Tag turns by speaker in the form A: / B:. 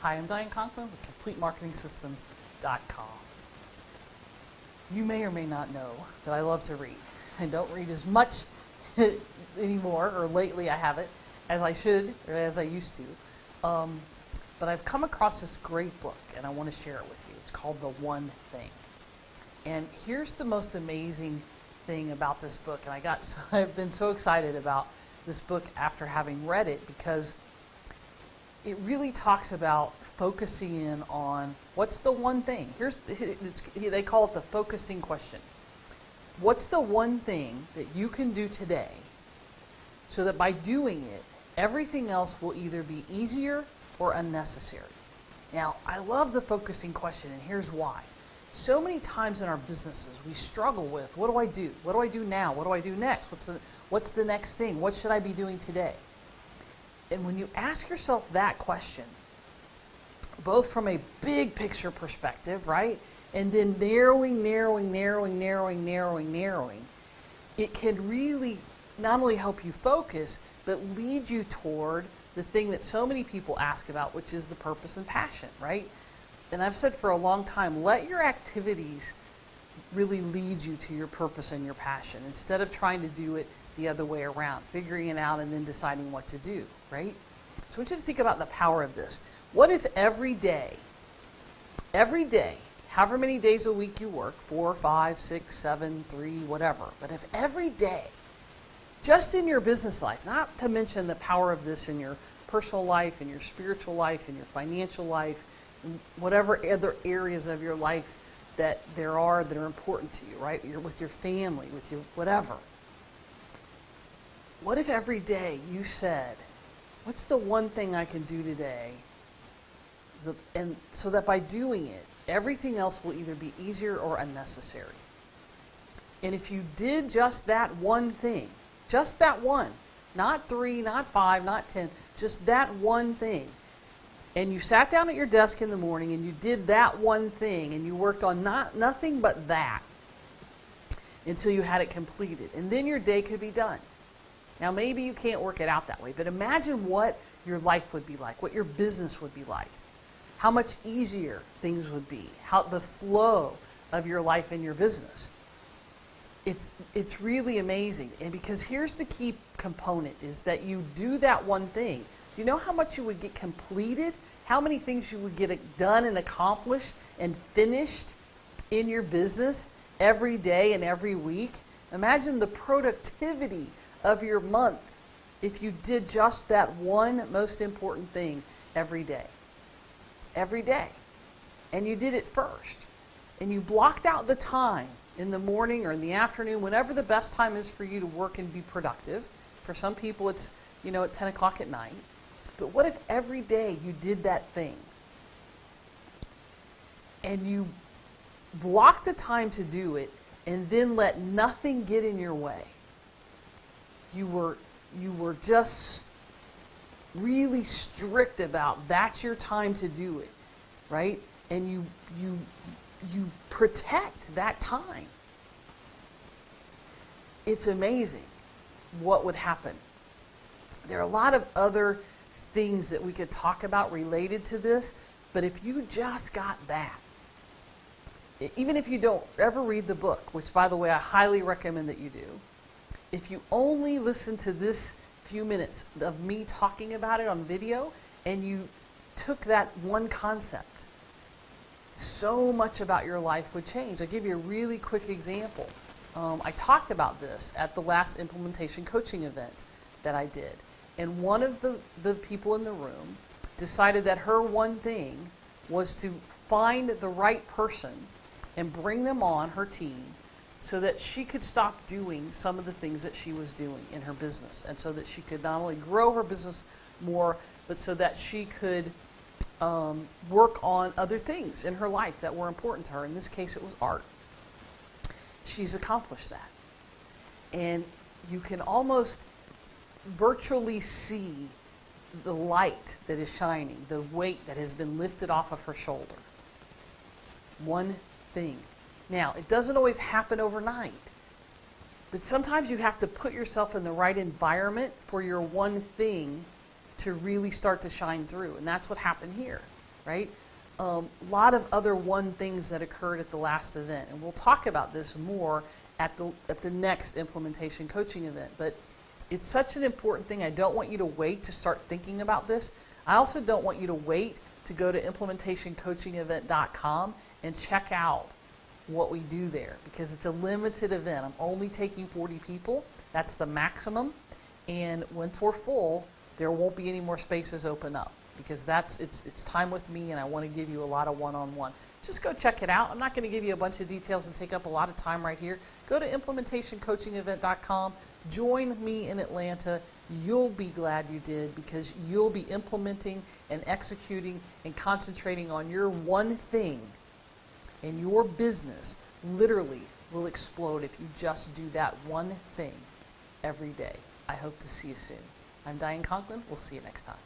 A: Hi, I'm Diane Conklin with CompleteMarketingSystems.com. You may or may not know that I love to read. I don't read as much anymore, or lately I haven't, as I should, or as I used to. But I've come across this great book, and I want to share it with you. It's called The One Thing. And here's the most amazing thing about this book, and I've been so excited about this book after having read it, because it really talks about focusing in on what's the one thing. They call it the focusing question. What's the one thing that you can do today so that by doing it, everything else will either be easier or unnecessary? Now, I love the focusing question, and here's why. So many times in our businesses, we struggle with, what do I do? What do I do now? What do I do next? What's the next thing? What should I be doing today? And when you ask yourself that question, both from a big picture perspective, right? And then narrowing, it can really not only help you focus, but lead you toward the thing that so many people ask about, which is the purpose and passion, right? And I've said for a long time, let your activities really lead you to your purpose and your passion, instead of trying to do it the other way around, figuring it out and then deciding what to do, right? So I want you to think about the power of this. What if every day, however many days a week you work, 4, 5, 6, 7, 3, whatever, but if every day, just in your business life, not to mention the power of this in your personal life, in your spiritual life, in your financial life, in whatever other areas of your life that there are that are important to you, right? You're with your family, with your whatever. What if every day you said, what's the one thing I can do today? And so that by doing it, everything else will either be easier or unnecessary. And if you did just that one thing, just that one, not 3, not 5, not 10, just that one thing, and you sat down at your desk in the morning and you did that one thing and you worked on nothing but that until you had it completed, and then your day could be done. Now, maybe you can't work it out that way, but imagine what your life would be like, what your business would be like, how much easier things would be, how the flow of your life and your business. It's really amazing. And because here's the key component, is that you do that one thing. Do you know how much you would get completed? How many things you would get done and accomplished and finished in your business every day and every week? Imagine the productivity of your month if you did just that one most important thing every day. Every day. And you did it first. And you blocked out the time in the morning or in the afternoon, whenever the best time is for you to work and be productive. For some people it's, at 10 o'clock at night. But what if every day you did that thing and you blocked the time to do it and then let nothing get in your way? You were just really strict about that's your time to do it, right? And you protect that time. It's amazing what would happen. There are a lot of other things that we could talk about related to this, but if you just got that, even if you don't ever read the book, which by the way I highly recommend that you do, if you only listen to this few minutes of me talking about it on video and you took that one concept, so much about your life would change. I'll give you a really quick example. I talked about this at the last implementation coaching event that I did. And one of the people in the room decided that her one thing was to find the right person and bring them on her team so that she could stop doing some of the things that she was doing in her business, and so that she could not only grow her business more, but so that she could work on other things in her life that were important to her. In this case, it was art. She's accomplished that. And you can almost virtually see the light that is shining, the weight that has been lifted off of her shoulder. One thing. Now, it doesn't always happen overnight, but sometimes you have to put yourself in the right environment for your one thing to really start to shine through. And that's what happened here. right? A lot of other one things that occurred at the last event, and we'll talk about this more at the next implementation coaching event. But it's such an important thing. I don't want you to wait to start thinking about this. I also don't want you to wait to go to implementationcoachingevent.com and check out what we do there, because it's a limited event. I'm only taking 40 people. That's the maximum. And once we're full, there won't be any more spaces open up, because it's time with me, and I want to give you a lot of one-on-one. Just go check it out. I'm not going to give you a bunch of details and take up a lot of time right here. Go to implementationcoachingevent.com. Join me in Atlanta. You'll be glad you did, because you'll be implementing and executing and concentrating on your one thing, and your business literally will explode if you just do that one thing every day. I hope to see you soon. I'm Diane Conklin. We'll see you next time.